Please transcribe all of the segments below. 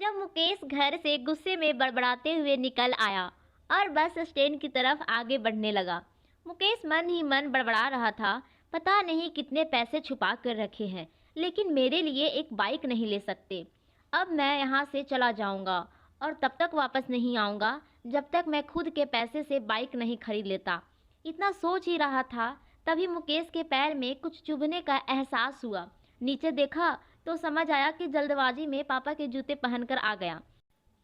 जब मुकेश घर से गुस्से में बड़बड़ाते हुए निकल आया और बस स्टैंड की तरफ आगे बढ़ने लगा। मुकेश मन ही मन बड़बड़ा रहा था, पता नहीं कितने पैसे छुपा कर रखे हैं, लेकिन मेरे लिए एक बाइक नहीं ले सकते। अब मैं यहाँ से चला जाऊँगा और तब तक वापस नहीं आऊँगा जब तक मैं खुद के पैसे से बाइक नहीं खरीद लेता। इतना सोच ही रहा था, तभी मुकेश के पैर में कुछ चुभने का एहसास हुआ। नीचे देखा तो समझ आया कि जल्दबाजी में पापा के जूते पहनकर आ गया।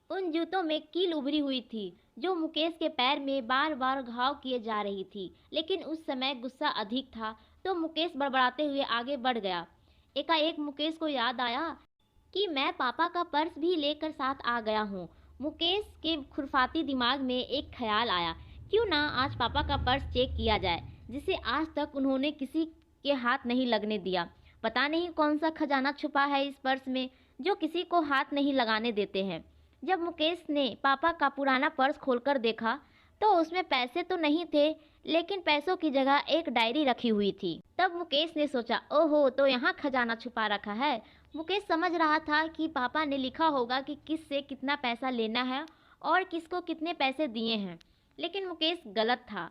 उन जूतों में कील उभरी हुई थी जो मुकेश के पैर में बार बार घाव किए जा रही थी, लेकिन उस समय गुस्सा अधिक था तो मुकेश बड़बड़ाते हुए आगे बढ़ गया। एकाएक मुकेश को याद आया कि मैं पापा का पर्स भी लेकर साथ आ गया हूँ। मुकेश के खुरफाती दिमाग में एक ख्याल आया, क्यों ना आज पापा का पर्स चेक किया जाए, जिसे आज तक उन्होंने किसी के हाथ नहीं लगने दिया। पता नहीं कौन सा खजाना छुपा है इस पर्स में जो किसी को हाथ नहीं लगाने देते हैं। जब मुकेश ने पापा का पुराना पर्स खोलकर देखा तो उसमें पैसे तो नहीं थे, लेकिन पैसों की जगह एक डायरी रखी हुई थी। तब मुकेश ने सोचा, ओहो, तो यहाँ खजाना छुपा रखा है। मुकेश समझ रहा था कि पापा ने लिखा होगा कि किस से कितना पैसा लेना है और किसको कितने पैसे दिए हैं, लेकिन मुकेश गलत था।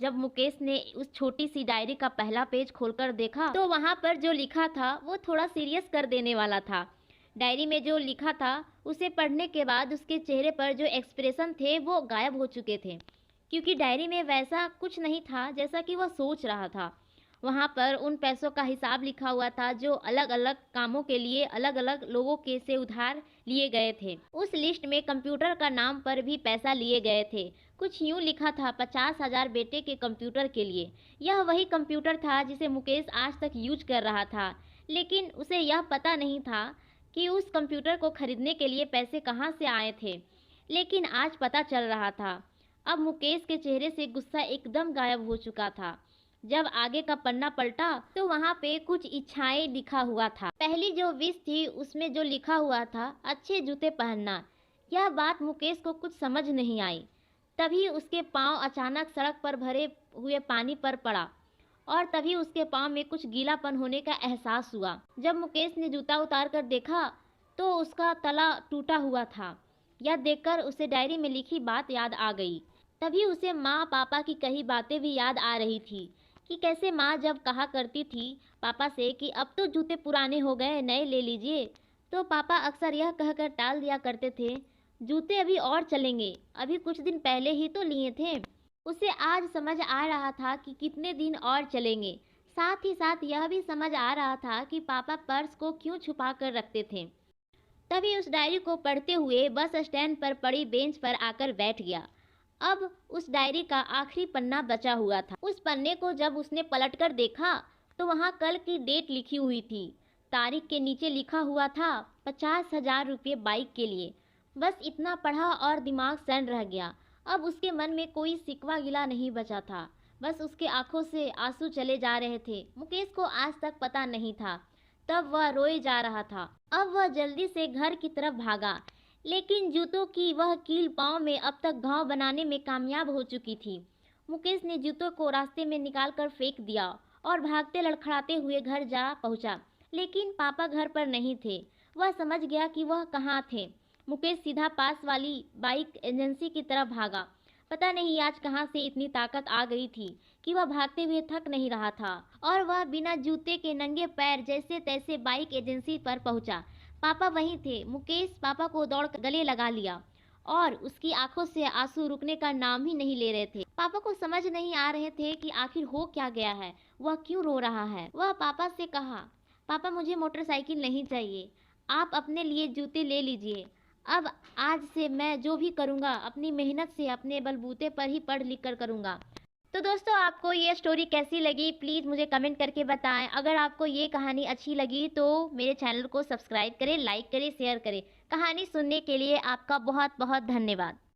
जब मुकेश ने उस छोटी सी डायरी का पहला पेज खोलकर देखा तो वहाँ पर जो लिखा था वो थोड़ा सीरियस कर देने वाला था। डायरी में जो लिखा था उसे पढ़ने के बाद उसके चेहरे पर जो एक्सप्रेशन थे वो गायब हो चुके थे, क्योंकि डायरी में वैसा कुछ नहीं था जैसा कि वह सोच रहा था। वहाँ पर उन पैसों का हिसाब लिखा हुआ था जो अलग अलग कामों के लिए अलग अलग लोगों के से उधार लिए गए थे। उस लिस्ट में कंप्यूटर का नाम पर भी पैसा लिए गए थे। कुछ यूँ लिखा था, 50,000 बेटे के कंप्यूटर के लिए। यह वही कंप्यूटर था जिसे मुकेश आज तक यूज कर रहा था, लेकिन उसे यह पता नहीं था कि उस कंप्यूटर को खरीदने के लिए पैसे कहाँ से आए थे, लेकिन आज पता चल रहा था। अब मुकेश के चेहरे से गुस्सा एकदम गायब हो चुका था। जब आगे का पन्ना पलटा तो वहाँ पे कुछ इच्छाएं लिखा हुआ था। पहली जो विश थी उसमें जो लिखा हुआ था, अच्छे जूते पहनना। यह बात मुकेश को कुछ समझ नहीं आई। तभी उसके पाँव अचानक सड़क पर भरे हुए पानी पर पड़ा और तभी उसके पाँव में कुछ गीलापन होने का एहसास हुआ। जब मुकेश ने जूता उतार कर देखा तो उसका तला टूटा हुआ था। यह देखकर उसे डायरी में लिखी बात याद आ गई। तभी उसे माँ पापा की कही बातें भी याद आ रही थी कि कैसे माँ जब कहा करती थी पापा से कि अब तो जूते पुराने हो गए, नए ले लीजिए, तो पापा अक्सर यह कहकर टाल दिया करते थे, जूते अभी और चलेंगे, अभी कुछ दिन पहले ही तो लिए थे। उसे आज समझ आ रहा था कि कितने दिन और चलेंगे। साथ ही साथ यह भी समझ आ रहा था कि पापा पर्स को क्यों छुपा कर रखते थे। तभी उस डायरी को पढ़ते हुए बस स्टैंड पर पड़ी बेंच पर आकर बैठ गया। अब उस डायरी का आखिरी पन्ना बचा हुआ था। उस पन्ने को जब उसने पलटकर देखा तो वहाँ कल की डेट लिखी हुई थी। तारीख के नीचे लिखा हुआ था 50,000 रुपये बाइक के लिए। बस इतना पढ़ा और दिमाग सन्न रह गया। अब उसके मन में कोई सिकवा गिला नहीं बचा था, बस उसके आंखों से आंसू चले जा रहे थे। मुकेश को आज तक पता नहीं था, तब वह रोए जा रहा था। अब वह जल्दी से घर की तरफ भागा, लेकिन जूतों की वह कील पाँव में अब तक घाव बनाने में कामयाब हो चुकी थी। मुकेश ने जूतों को रास्ते में निकालकर फेंक दिया और भागते लड़खड़ाते हुए घर जा पहुंचा, लेकिन पापा घर पर नहीं थे। वह समझ गया कि वह कहाँ थे। मुकेश सीधा पास वाली बाइक एजेंसी की तरफ भागा। पता नहीं आज कहाँ से इतनी ताकत आ गई थी कि वह भागते हुए थक नहीं रहा था और वह बिना जूते के नंगे पैर जैसे तैसे बाइक एजेंसी पर पहुंचा। पापा वहीं थे। मुकेश पापा को दौड़कर गले लगा लिया और उसकी आंखों से आंसू रुकने का नाम ही नहीं ले रहे थे। पापा को समझ नहीं आ रहे थे कि आखिर हो क्या गया है, वह क्यों रो रहा है। वह पापा से कहा, पापा मुझे मोटरसाइकिल नहीं चाहिए, आप अपने लिए जूते ले लीजिए। अब आज से मैं जो भी करूँगा अपनी मेहनत से अपने बलबूते पर ही पढ़ लिख कर करूँगा। तो दोस्तों, आपको ये स्टोरी कैसी लगी प्लीज़ मुझे कमेंट करके बताएं। अगर आपको ये कहानी अच्छी लगी तो मेरे चैनल को सब्सक्राइब करें, लाइक करें, शेयर करें। कहानी सुनने के लिए आपका बहुत बहुत धन्यवाद।